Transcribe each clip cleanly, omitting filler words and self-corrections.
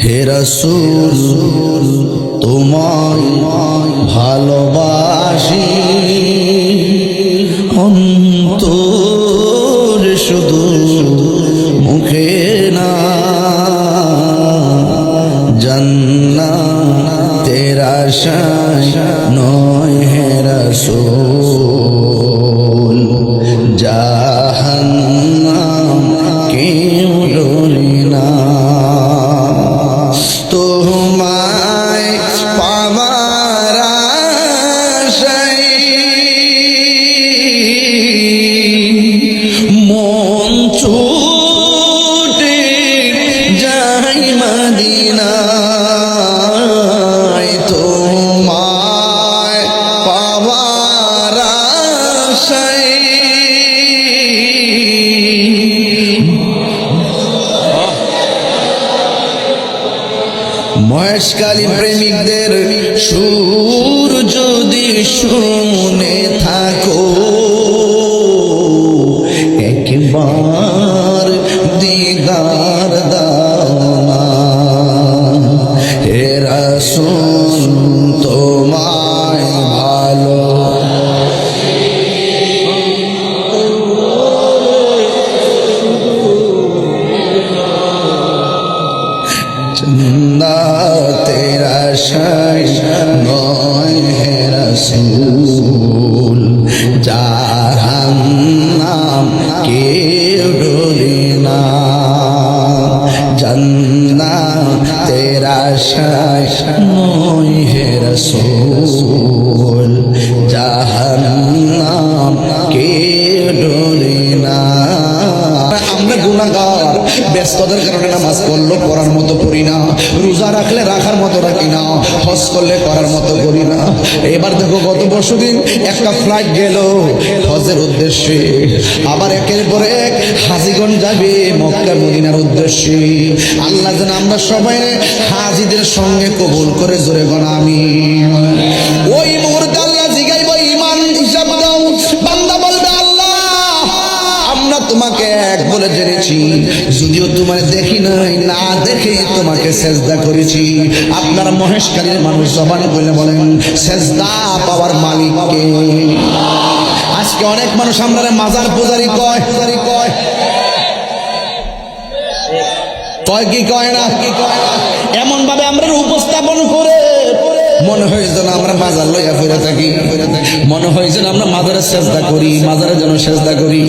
হে রাসূল তোমায় ভালোবাসি অন্তর শুধু মুখে না জান্নাতের আশায় নয় হে রাসূল জাহান্নাম কেউ ডরি না তোমায় পাবার আশায় মন ছুটে যাই মদিনায় তোমায় পাবার আশায় মহেশকালী প্রেমিকদের সুর যদি শুনে থাকো একবার দিদার দাও না হে রাসূল তোমায় ভালো জান্নাতের আশায় নয় হে রাসূল জাহান্নাম কেউ ডরে না জান্নাতের আশায় নয় হে রাসূল জাহান্নাম কেউ ডরে না। আমরা গুনাহগার, ব্যস্ততার কারণে নামাজ পড়লো পড়ার মতো পড়ি না, রোজা রাখলে রাখার মতো রাখি না, হজ করলে করার মতো করি না। এবার দেখো গত বছরদিন একটা ফ্লাইট গেল হজের উদ্দেশ্যে, আবার একের পর এক হাজীগণ যাবে মক্কা মদিনার উদ্দেশ্যে। আল্লাহ যেন আমরা সবাই হাজীদের সঙ্গে কবুল করে জোরে গনা আমিন। ওই মুহূর্তে আল্লাহ জিগাইব ঈমান হিসাব দাও, বান্দা বলবে আল্লাহ আমরা তোমাকে এক বলে জেনেছি, যদিও তোমার দেখি নাই, না দেখে তোমাকে সেজদা করেছি। আপনারা মহেশকালীর মানুষ জবান বলে বলেন সেজদা পাওয়ার মালিক কে? আজকে অনেক মানুষ আমরা মাজার পূজারি কয় কয় কয় কি কয় না, এমন ভাবে আমরা উপস্থাপন করে মনে হয় যেন আমরা মাজার লইয়া ফিরে থাকি, মনে হয় যেন আমরা মাজারে সেজদা করি, মাজারে যেন সেজদা করি।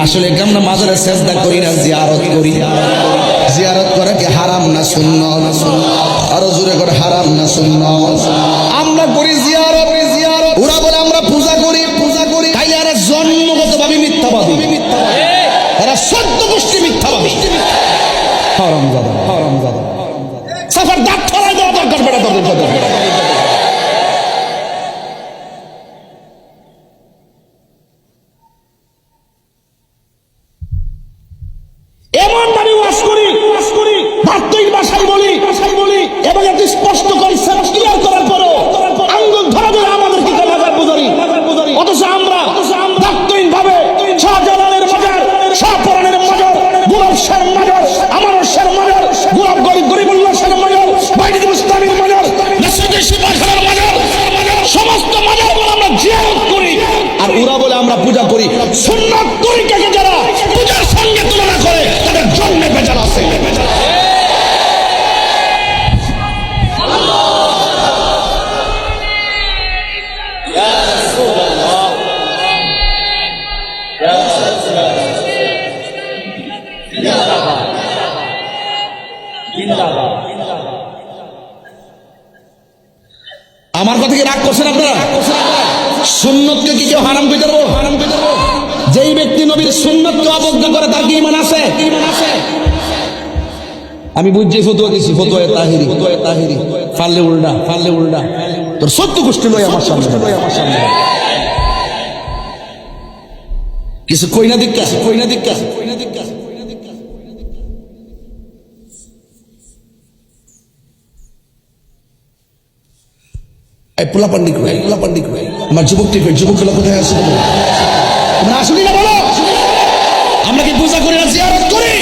আসলে আমরা মাজারে সেজদা করি না, জিয়ারত করি। জিয়ারত করা কি হারাম না সুন্নাত? আরো জোরে করে হারাম না সুন্নাত? আমরা করি জিয়ারত। ওরা বলে আমরা পূজা করি। তাইলে এরা জন্মগতভাবে মিথ্যাবাদী, এরা ১৪ গোষ্ঠী মিথ্যাবাদী। হারামজাদা সাফার দাঁত ফলাই দেওয়া দরকার বেড়া দরকার। এমন ভাবে ওয়াজ করি বাস্তবিক ভাষায় বলি এবং এত স্পষ্ট কনসেপ্ট ক্লিয়ার করার পরও আঙ্গুল ধরে ধরে আমাদের কি মাজার পূজারি, অথচ আমরা বাস্তবিক ভাবে শাহজালালের মাজার, শাহপরানের মাজার, গোলাপ শাহের মাজার, আমার শাহের মাজার, গোলাপ গরিবুল্লাহ শাহের মাজার, বাইরে মুস্তামির মাজার, নাসিরুদ্দিন শিববাখার মাজার, সমস্ত মাজারগুলো আমরা জিয়ারত করি। আর ওরা বলে আমরা পূজা করি। সুন্নাত তরিকাকে যারা পূজার সঙ্গে তুলনা করে তাদের জন্মে বেজার আছে। আমার কথা কি রাগ করছেন আপনারা? সুন্নতকে কি কেউ হারাম করে দেবো? যেই ব্যক্তি নবীর সুন্নতকে অবজ্ঞা করে তার কি ঈমান আছে? আমি বুঝছি ফতোয়া দিছি, ফতোয়া তাহিরি ফাললে উল্টা তোর ১৪ গোষ্ঠী লই আমার সামনে কিছু কই না দিক্কা। পোলা পান্ডিক আমার যুবকগুলো কোথায় আছে? তোমরা আসলে না বলো, আমরা কি পূজা করি না জিয়ারত করি?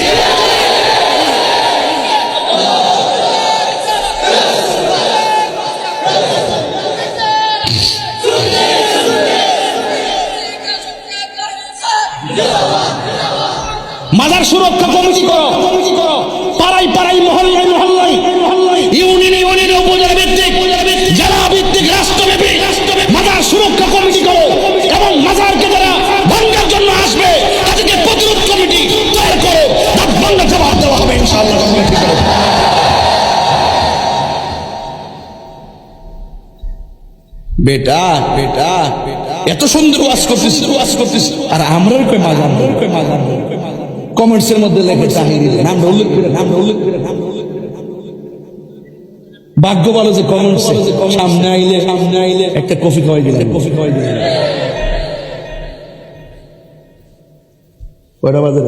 বেটা বেটা এত সুন্দর ওয়াজ করতেছিস আর আমরাও কই মাজার কমেন্টসের মধ্যে লেখে তাহিরি নামটা উল্লেখ করে ভাগ্য ভালো যে কমেন্টসে সামনে আইলে একটা কফি খাওয়াই দিলেন কয়টা বাজে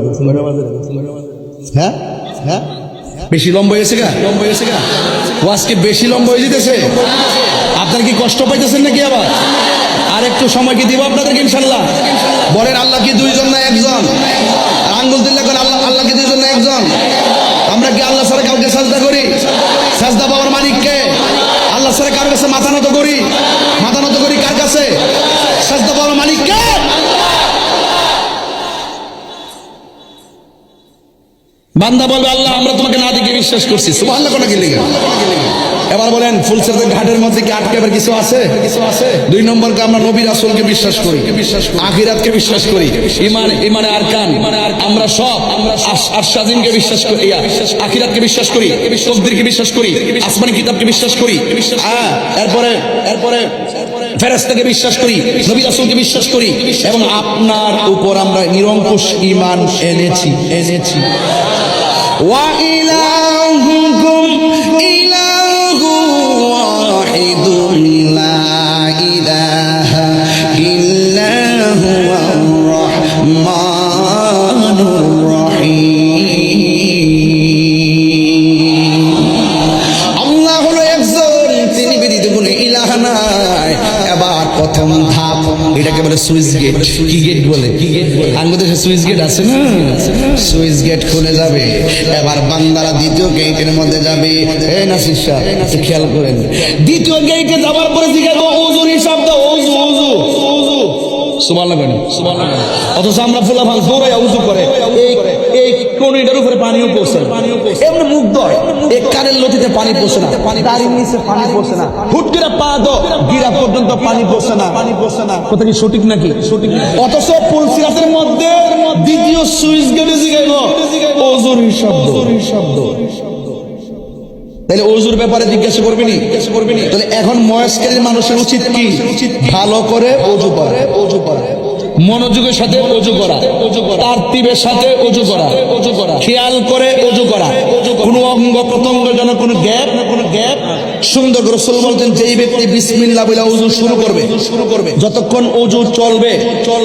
হ্যাঁ হ্যাঁ বেশি লম্বা হয়েছে গা ওয়াজকে বেশি লম্বা হয়ে যেতেছে আপনার কি কষ্ট পাইতেছেন নাকি আবার আর একটু সময় কি দিব আপনাদেরকে ইনশাল্লাহ বলেন আল্লাহ কি দুইজন না একজন আঙ্গুল দিল্লা করে আল্লাহ কি দুইজন না একজন আমরা কি আল্লাহ ছাড়া কাউকে সাজদা করি সাজদা পাওয়ার মালিককে আল্লাহ ছাড়া কার কাছে মাথা নত করি কার কাছে সাজদা পাওয়ার মালিককে বান্দা বলবে আল্লাহ আমরা তোমাকে না দেখে বিশ্বাস করছি সুবহানাল্লাহ কোন কি লিখে এবার বলেন ফুলসের ঘাটের মধ্যে কি আটকেবার কিছু আছে দুই নম্বরকে আমরা নবী রাসূলকে বিশ্বাস করি আখিরাতকে বিশ্বাস করি ইমানে আরকান আমরা সব আরশাদিনকে বিশ্বাস করি আখিরাতকে বিশ্বাস করি তকদীরকে বিশ্বাস করি আসমানি কিতাবকে বিশ্বাস করি এরপরে ফেরেশতাকে বিশ্বাস করি নবী রাসূলকে বিশ্বাস করি এবং আপনার উপর আমরা নিরঙ্কুশ ঈমান এনেছি ওয়া ইলাহুকুম ইলাহু ওয়াহিদুন লা ইলাহা ইল্লা হুয়ার রাহমানুর রহিম আল্লাহ হলো একজন তিনি ব্যতীত কোনো ইলাহ নাই এবার প্রথম ধাপ এটাকে বলে সুইচ গেট কি গেট বলে আমাদের দেশে সুইচ গেট আছে না সুইচ গেট খুলে যাবে এবার বান্দারা দ্বিতীয় গেটের মধ্যে যাবে এই নাসির সাহেব একটু খেয়াল করেন দ্বিতীয় গেটে যাওয়ার পরে জিজ্ঞাসা ওযুর হিসাব দাও ওযু সুবহানাল্লাহ অথচ আমরা ফুলাফান দৌড়াই ওযু করে এই কোণেটার উপরে পানিও পড়ছে এমনি মুখ ধয় এই কানের লতিতে পানি পড়ছে না দাড়ির নিচে পানি পড়ছে না হুট করে পা দো গিরা পর্যন্ত পানি পড়ছে না কথা কি সঠিক নাকি অথচ পুলসিরাতের মধ্যে দ্বিতীয় সুইচ গেটে জিগাইবো ওযুর শব্দ তাহলে ওযুর ব্যাপারে জিজ্ঞাসা করবি নি তাহলে এখন ময়স্কারী মানুষের উচিত কি ভালো করে ওযু করা মনোযোগের সাথে ওযু করা তারতিবের সাথে ওযু করা খেয়াল করে ওযু করা কোনো অঙ্গ প্রত্যঙ্গ যেন কোনো গ্যাপ সুন্দর করে রাসূল বলতেন যেই ব্যক্তি বিসমিল্লাহ বলে ওযু শুরু করবে যতক্ষণ ওযু চলবে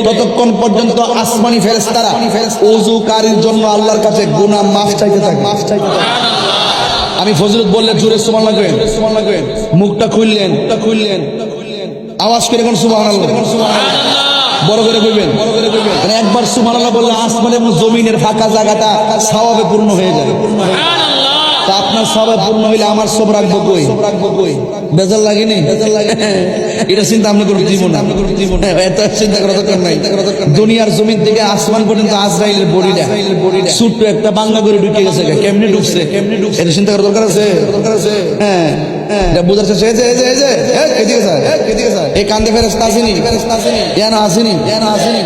ততক্ষণ পর্যন্ত আসমানি ফেরেশতারা ওযুকারীর জন্য আল্লাহর কাছে গুনাহ মাফ চাইতে থাকে আমি ফজিলত বললে জোরে সুবহানাল্লাহ কইবেন মুখটা খুললেন আওয়াজ করে কোন সুবহানাল্লাহ বড় করে কইবেন মানে একবার সুবহানাল্লাহ বললে আসমান এবং জমিনের ফাঁকা জায়গাটা সওয়াবে পূর্ণ হয়ে যাবে তা আপনার সওয়াবে পূর্ণ হইলে আমার সব রাখবো কই বেজাল লাগেনি এটা চিন্তা আপনি করুন জীবন এত চিন্তা করার দরকার নাই দুনিয়ার জমিন থেকে আসমান পর্যন্ত আজরাইলের বডিটা ছোট্ট একটা বাংলা করে ঢুকে গেছে কেমনে ঢুকছে এটা চিন্তা করার দরকার আছে হ্যাঁ এটা বুঝার চেষ্টা এদিকে স্যার এই কান্দে ফেরেশতা আসেনি কেন আসেনি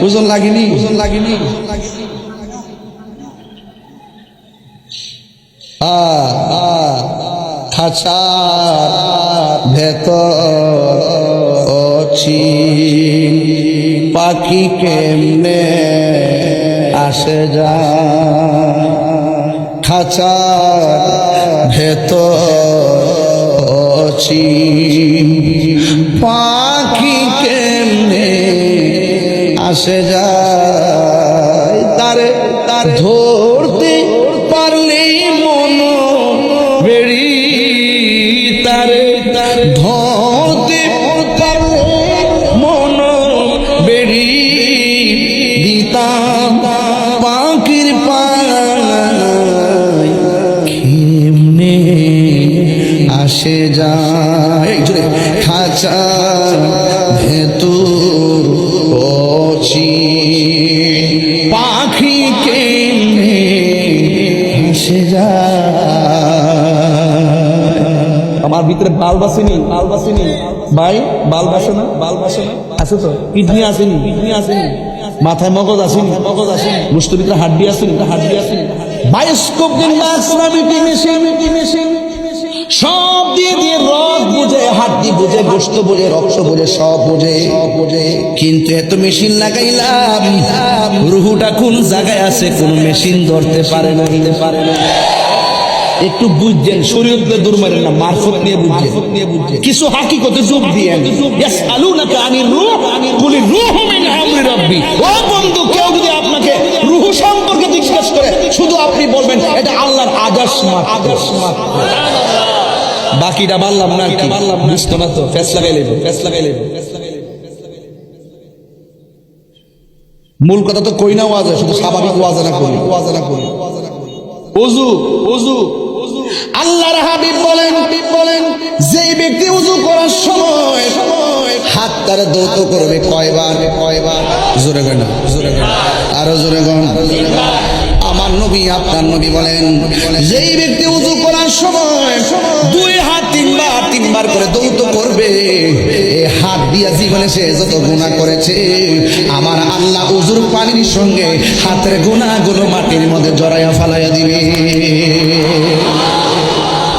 ওজন লাগেনি খাঁচার ভেতর অছি পাখি কেমনে আসে যায় খাঁচার ভেতর অছি পাখি কেমনে আসে যায় তারে ধরতে পারলে মন বেড়ি তারে ধরতে পারলে মন বেড়ি দিতাম পাখির পায় কেমনে আসে যায় খাঁচা ভেতর অছি পাখি কেমনে আসে যায় আমার ভিতরে বাল্ব আসেনি ভাই বাল্ব আসে না আছে তো কিডনি আসেনি মাথায় মগজ আসেনি গোশতের ভিতরে হাড্ডি আসেনি বায়োস্কোপ কিংবা ইসলামিক মেশিন সব দিয়ে রড বুঝে হাড্ডি বুঝে, গোশত বুঝে, রক্ত বুঝে, সব বুঝে। কিন্তু এত মেশিন লাগাইলাম, রুহুটা কোন জায়গায় আছে কোন মেশিন ধরতে পারে না। একটু বুঝছেন, শরীয়তে দূর মারেন না, মারফত নিয়ে বুঝছেন, কিছু হাকিকতে যোগ দিয়েন। ইয়াসআলুনাকা আনির রূহ কুলির রূহু মিন আমরি রাব্বি। ও বন্ধু, কেউ যদি আপনাকে রূহ সম্পর্কে জিজ্ঞেস করে, শুধু আপনি বলবেন এটা আল্লাহর আদেশ মাত্র। বাকিটা বললাম না কি, বুঝতো না তো, ফেস লাগাইলেন। মূল কথা তো কই না ওয়াজে, শুধু স্বাভাবিক ওয়াজে না করি। ওযু আল্লাহর হাবিব বলেন, যে ব্যক্তি ওযু করার সময় হাত তার ধৌত করবে কয়বার? জোরে কয় না, আরো জোরে কন। আমার নবী, আপনার নবী বলেন, যেই ব্যক্তি ওযু করার সময় দুই হাত তিনবার করে ধৌত করবে, এই হাত দিয়া জীবনে সে যত গুনাহ করেছে, আমার আল্লাহ ওযুর পানির সঙ্গে হাতের গুনাহগুলো মাটির মধ্যে জড়াইয়া ফালাইয়া দিবে।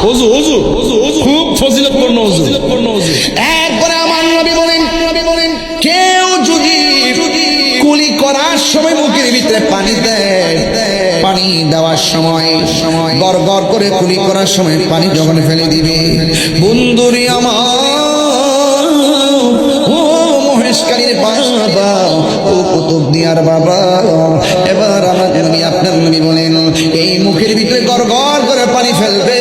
ওযু খুব ফজিলতপূর্ণ ওযু। একবারে আমার নবী বলেন, কেউ যদি কুলি করার সময় মুখের ভিতরে পানি দেয়, পানি দেওয়ার সময় গড় করে কুলি করার সময় পানি যখন ফেলে দিবে, বন্ধুরি আমার, ও মহেশকারীর বাবা, ও কুতুব দিয়ার বাবা, এবার আমার নবী, আপনার নবী বলেন, এই মুখের ভিতরে গড় করে পানি ফেলবে,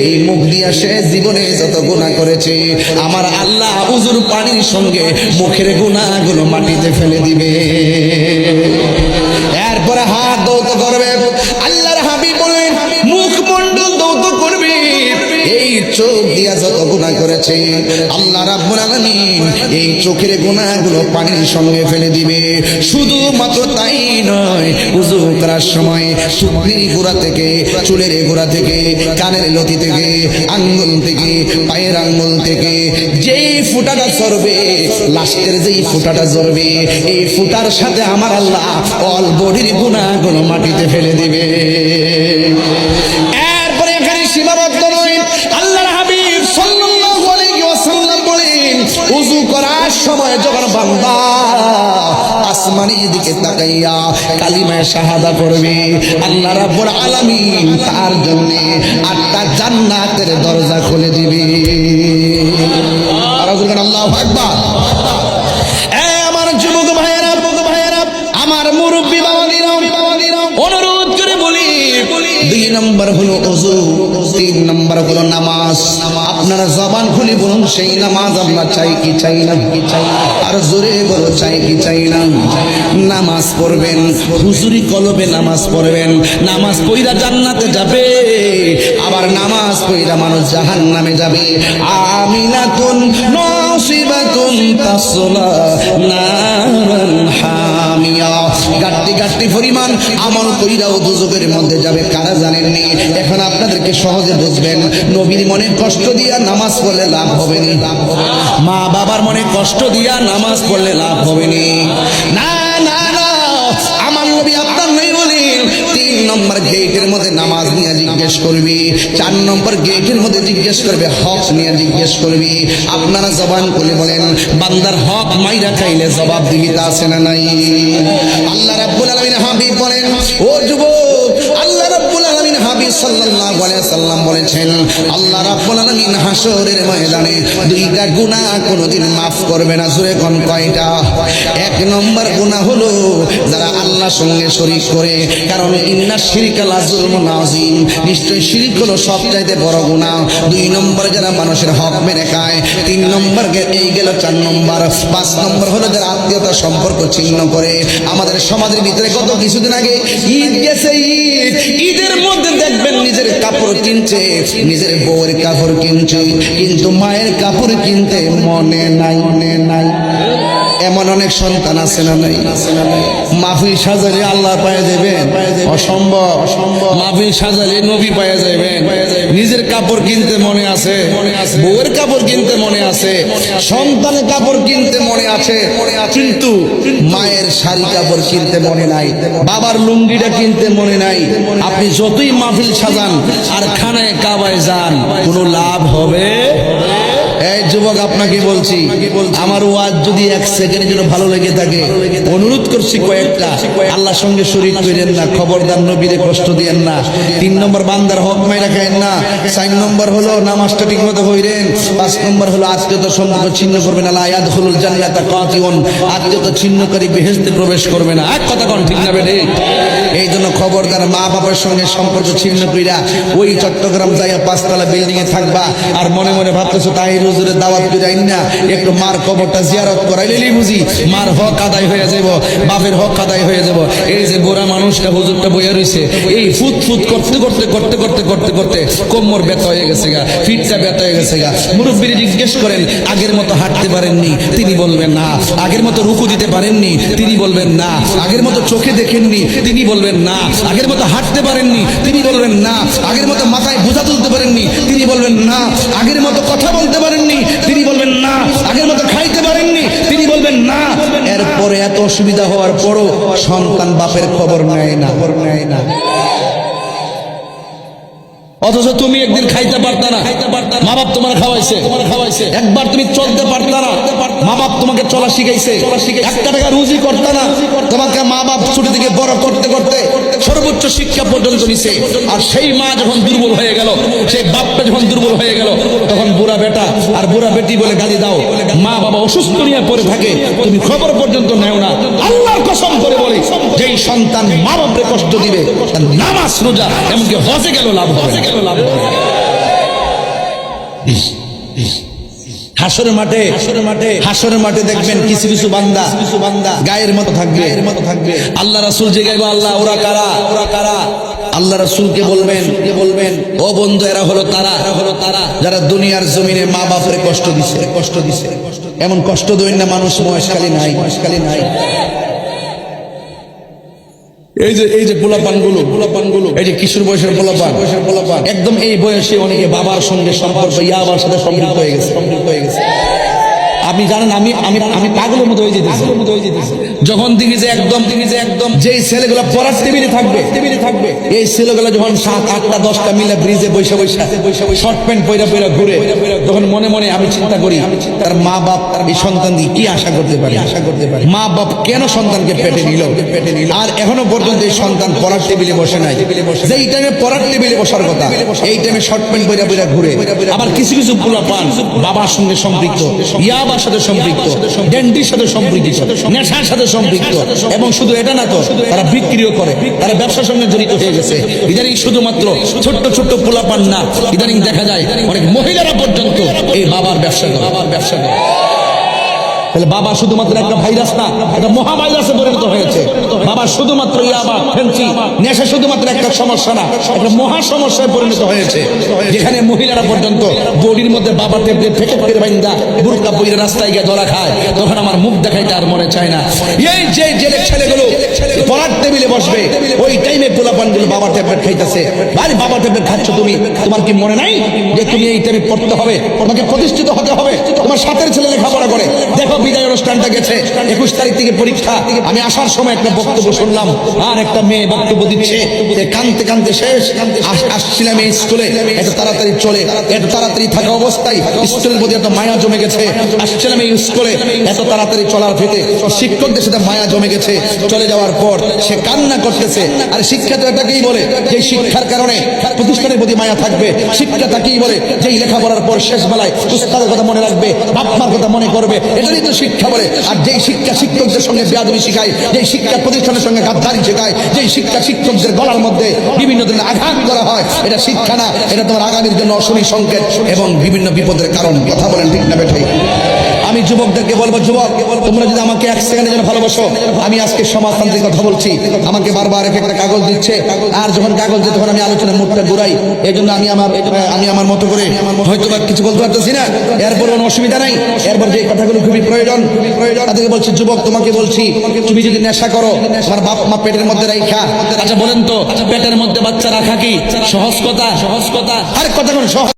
এই মুখ দিয়া সে জীবনে যত গুনাহ করেছে, আমার আল্লাহ ওযুর পানির সঙ্গে মুখের গুনাহগুলো মাটিতে ফেলে দিবে। এরপরে হাত ধৌত করবে। আল্লাহর হাবিব বলেন, মুখমণ্ডল ধৌত করবে, এই চোখ দিয়া যত গুনাহ করেছে, আল্লাহ রাব্বুল আলামিন এই চোখের গুনাহগুলো পানির সঙ্গে ফেলে দিবে। শুধুমাত্র তাই নয়, ওযু করার সময় টুপির গোড়া থেকে, চুলের গোড়া থেকে, কানের লতি থেকে, আঙ্গুল থেকে, পায়ের আঙ্গুল থেকে যেই ফুটাটা ঝরবে, লাস্টের যেই ফুটাটা ঝরবে, এই ফুটার সাথে আমার আল্লাহ অল বডির গুনাহগুলো মাটিতে ফেলে দিবে। এরপরে এখানে সীমাবদ্ধ নয়, আল্লাহর হাবিব সাল্লাল্লাহু আলাইহি ওয়াসাল্লাম বলেন, ওযু করার সময় যখন বান্দা আসমানের দিকে তাকাইয়া কালিমা শাহাদা পড়বে, আল্লাহ রাব্বুল আলামিন তার জন্য 8টা জান্নাতের দরজা খুলে দিবে। আর বলবেন আল্লাহু আকবার। আমার যুবক ভাইয়েরা, আমার মুরব্বি বাবাদিরা, অনুরোধ করে বলি, 2 নম্বর হলো ওযু, 3 নম্বর হলো নামাজ। আপনারা জবান খুলে বলুন, সেই নামাজ আমরা চাই কি চাই না? আর জোরে বলো, চাই কি চাই না? নামাজ পড়বেন, হুজুরি কলবে নামাজ পড়বেন, নামাজ পড়া জান্নাতে যাবে, আবার নামাজ পড়া মানুষ জাহান্নামে যাবে। আমিনাতুন নাসিবাতুন তাসলা নারান হামিয়া, গাট্টি পরিমাণ আমল কইরাও দুজকের মধ্যে যাবে, কারা জানেননি? এখন আপনাদেরকে সহজে বুঝবেন। নবীর মনে কষ্ট দিয়া নামাজ পড়লে লাভ হবে না, মা বাবার মনে কষ্ট দিয়া নামাজ পড়লে লাভ হবে না। আমার নবী, আপনার নবী বলেন, 3 নম্বর গেটের মধ্যে নামাজ নিয়ে জিজ্ঞেস করবি, 4 নম্বর গেটের মধ্যে জিজ্ঞেস করবে, হক নিয়ে জিজ্ঞেস করবি। আপনারা জবান খুলে বলেন, বান্দার হক মাইরা খাইলে জবাব দিবি, তা আছে না নাই? আল্লাহ রাব্বুল আলামিন হাবিব বলেন, ও যুবক, আল্লাহ রাব্বুল আলামিন হাবিব সাল্লাল্লাহু আলাইহি সাল্লাম বলেছেন, আল্লাহ রাব্বুল আলামিন হাসরের ময়দানে 2টা গুনাহ কোনোদিন maaf করবে না। জোরে কোন কয়টা? 1 নম্বর গুনাহ হলো যারা আল্লাহর সঙ্গে শরীক করে, কারণ ইন্না শিরকা লাযুলমুন আযীম, নিশ্চয় শিরক হলো সবচাইতে বড় গুনাহ। 2 নম্বর যারা মানুষের হক মেরে খায়। 3 নম্বর এই গেল 4 নম্বর। 5 নম্বর হলো যারা আত্মীয়তা সম্পর্ক ছিন্ন করে। আমাদের সমাজের ভিতরে কত কিছুদিন আগে ঈদ গেছে, ঈদের মধ্যে দেখবেন নিজের কাপড় কিনছে, নিজের বউয়ের কাপড় কিনছে, কিন্তু মায়ের কাপড় কিনতে মনে নাই। এমন অনেক সন্তান আছে না নাই? মাহফিল সাজালে আল্লাহ পায়ে যাবেন, অসম্ভব। মাহফিল সাজালে নবী পায়ে যাবেন। নিজের কাপড় কিনতে মনে আছে, বউয়ের কাপড় কিনতে মনে আছে, সন্তানের কাপড় কিনতে মনে আছে, কিন্তু মায়ের শাড়ি কাপড় কিনতে মনে নাই, বাবার লুঙ্গিটা কিনতে মনে নাই। আপনি যতই মাহফিল সাজান আর খানায় কাবায় যান, কোনো লাভ হবে এই যুবক আপনাকে বলছি, আমার ওয়াজ যদি এক সেকেন্ডের জন্য ভালো লেগে থাকে, অনুরোধ করছি কয়েকটা, আল্লাহর সঙ্গে শরীক করেন না, খবরদার নবীরে কষ্ট দিয়েন না। 3 নম্বর বান্দার হক মাইরা খায়েন না। 4 নম্বর হলো নামাজটা ঠিক মতো হইরেন। 5 নম্বর হলো আত্মীয়তার সম্পর্ক ছিন্ন করবেন না। লা ইয়াদখুলুল জান্নাতা কাতিউন, আত্মীয়তা ছিন্নকারী বেহেশতে প্রবেশ করবে না। এক কথা কোন ঠিক না বেঠে? এই জন্য খবরদার মা বাবার সঙ্গে সম্পর্ক ছিন্ন কইরা ওই চট্টগ্রাম যাইয়া 5 তলা বিল্ডিং এ থাকবা আর মনে মনে ভাবতেছো তাহির হুজুরের দাওয়াত কইরাই না একটু মার কবরটা জিয়ারত করাইলেই বুঝি মার হক আদায় হয়ে যাব, বাপের হক আদায় হয়ে যাব। এই যে বুড়া মানুষটা হুজুরটা বইয়া রইছে, এই ফুট ফুট করতে করতে করতে করতে করতে করতে কোমর ব্যথা হয়ে গেছে গা, ফিটটা ব্যথা হয়ে গেছে গা। মুরব্বিরে জিজ্ঞেস করেন আগের মতো হাঁটতে পারেননি, তিনি বলবেন না। আগের মতো রুকু দিতে পারেননি, তিনি বলবেন না। আগের মতো চোখে দেখেননি, তিনি বলবেন না। আগের মতো হাঁটতে পারেননি, তিনি বলবেন না। আগের মতো মাথায় বোঝা তুলতে পারেননি, তিনি বলবেন না। আগের মতো কথা বলতে পারেননি, তিনি বলবেন না। আগের মতো খাইতে পারেননি, তিনি বলবেন না। এরপরে এত অসুবিধা হওয়ার পরও সন্তান বাপের খবর নেয় না, খবর নেয় না। অথচ তুমি একদিন খাইতে পারতা না, মা বাপ তোমার খাওয়াইছে। একবার তুমি চলতে পারতা না, মা বাপ তোমাকে চলা শিখাইছে। 1 টাকা রুজি করতে না, তোমাকে মা বাপ ছোট থেকে বড় করতে করতে সর্বোচ্চ শিক্ষা পর্যন্ত নিছে। আর সেই মা যখন দুর্বল হয়ে গেল, সেই বাপটা যখন দুর্বল হয়ে গেল, তখন বুড়া বেটা আর বুড়া বেটি বলে গালি দাও। মা বাবা অসুস্থ নিয়ে পড়ে থাকে, তুমি খবর পর্যন্ত নেও না। আল্লাহর কসম করে বলি, যেই সন্তান মা বাপরে কষ্ট দিবে তার নামাজ রোজা এমনকি হজে গেল লাভ হবে না। হাসরের মাঠে দেখবেন কিছু কিছু বান্দা গায়ের মতো থাকবে। আল্লাহ রাসূল যে গাইবে আল্লাহ ওরা কারা, আল্লাহ রাসূলকে বলবেন ও বন্ধু এরা হলো তারা যারা দুনিয়ার জমিনে মা বাপের কষ্ট দিছে। এমন কষ্ট দেন না মানুষ মহেশখালী নাই। এই যে পোলাপানগুলো এই যে কিশোর বয়সের পোলাপান একদম এই বয়সে অনেকে বাবার সঙ্গে সম্পর্ক ইয়াবার সাথে সম্পৃক্ত হয়ে গেছে। আপনি জানেন আমি পাগলের মতো হয়ে যেতেছি যখন দেখি যে একদম যেই ছেলেগুলো পড়ার টেবিলে থাকবে এই ছেলেগুলো যখন 7, 8টা 10টা মিলে ব্রিজে বৈশা শর্ট প্যান্ট পয়রা ঘুরে, তখন মনে মনে আমি চিন্তা করি তার মা বাপ তার এই সন্তান দিয়ে কি আশা করতে পারে। মা বাপ কেন সন্তানকে পেটে নিল আর এখনো পর্যন্ত এই সন্তান পড়ার টেবিলে বসে নাই। যেই টাইমে পড়ার টেবিলে বসার কথা এই টাইমে শর্ট প্যান্ট পয়রা ঘুরে। আবার কিছু পোলাপান বাবার সঙ্গে সম্পৃক্ত, ইয়াবার সাথে সম্পৃক্ত, ড্যান্ডির সাথে সম্পৃক্ত, নেশার সাথে সম্পৃক্ত। এবং শুধু এটা না তো, তারা বিক্রিও করে, তারা ব্যবসার সঙ্গে জড়িত হয়ে গেছে। ইদানিং শুধুমাত্র ছোট্ট পোলাপান না, ইদানিং দেখা যায় অনেক মহিলারা পর্যন্ত এই বাবার ব্যবসা করে। তাহলে বাবা শুধুমাত্র একটা ভাইরাস না, একটা মহাভাইরাসে পরিণত হয়েছে। বাবা শুধুমাত্র ইয়াবা ফেন্সি নেশা শুধুমাত্র একটা সমস্যা না, একটা মহা সমস্যায় পরিণত হয়েছে। যেখানে মহিলারা পর্যন্ত বডির মধ্যে বাবা টেপে ফেটে ফেটে বাইন্দা বুরকা পইরে রাস্তায় গিয়ে ধরা খায়, তখন আমার মুখ দেখাইতে আর মনে চায় না। এই যে জেলের ছেলেগুলো পড়ার টেবিলে বসবে, ওই টাইমে পোলাপানগুলো বাবা ট্যাবলেট খাইতেছে। ভাই বাবা ট্যাবলেট খাচ্ছ তুমি, তোমার কি মনে নাই যে তুমি এই টাইমে পড়তে হবে, তোমাকে প্রতিষ্ঠিত হতে হবে? তোমার সাথের ছেলে লেখাপড়া করে। দেখো বিদায় অনুষ্ঠানটা গেছে, 21 তারিখ থেকে পরীক্ষা। আমি আসার সময় একটা বক্তব্য শুনলাম, আর একটা মেয়ে বক্তব্য দিচ্ছে, কানতে শেষ। আসছিলাম এই স্কুলে, এত তাড়াতাড়ি চলে, এত তাড়াতাড়ি থাকা অবস্থায় স্কুলের প্রতি এত মায়া জমে গেছে। আসছিলাম এই স্কুলে, এত তাড়াতাড়ি চলার ফেতে শিক্ষকদের সাথে মায়া জমে গেছে। চলে যাওয়ার পর সে কান্না করতেছে। আর শিক্ষা তো এটাকেই বলে যে শিক্ষার কারণে প্রতিষ্ঠানের প্রতি মায়া থাকবে। শিক্ষা তাকেই বলে যে লেখাপড়ার পর শেষ বেলায় উস্তাদের কথা মনে রাখবে, বাপ মার কথা মনে করবে। এটাই তো শিক্ষা বলে। আর যেই শিক্ষা শিক্ষকদের সঙ্গে বেয়াদবি শেখায়, যেই শিক্ষা প্রতিষ্ঠানের সঙ্গে গাদ্দারি শেখায়, যেই শিক্ষা শিক্ষকদের গলার মধ্যে বিভিন্ন ধরনের আঘাত করা হয়, এটা শিক্ষা না, এটা তোমার আগামীর জন্য অশনি সংকেত এবং বিভিন্ন বিপদের কারণ। কথা বলেন ঠিক না বেঠাই? আমি যুবকদেরকে বলবো, যুবক তোমরা যদি আমাকে 1 সেকেন্ডের জন্য ভালোবাসো, আমি আজকে সমাজতান্ত্রিক কথা বলছি, আমাকে বারবার একটা কাগজ দিচ্ছে, আর যখন কাগজ দিচ্ছে তখন আমি আলোচনার মুখটা ঘুরাই। এই জন্য আমি আমার মতো করে হয়তো বা কিছু বলতে পারতেছি না, এরপর কোনো অসুবিধা নাই। এরপর যে কথাগুলো খুবই প্রয়োজন তাদেরকে বলছি, যুবক তোমাকে বলছি, তুমি যদি নেশা করো তোমার বাপ মা পেটের মধ্যে রাখা। আচ্ছা বলেন তো, পেটের মধ্যে বাচ্চা রাখা কি সহজ কথা? আরেক কথা কোন সহজ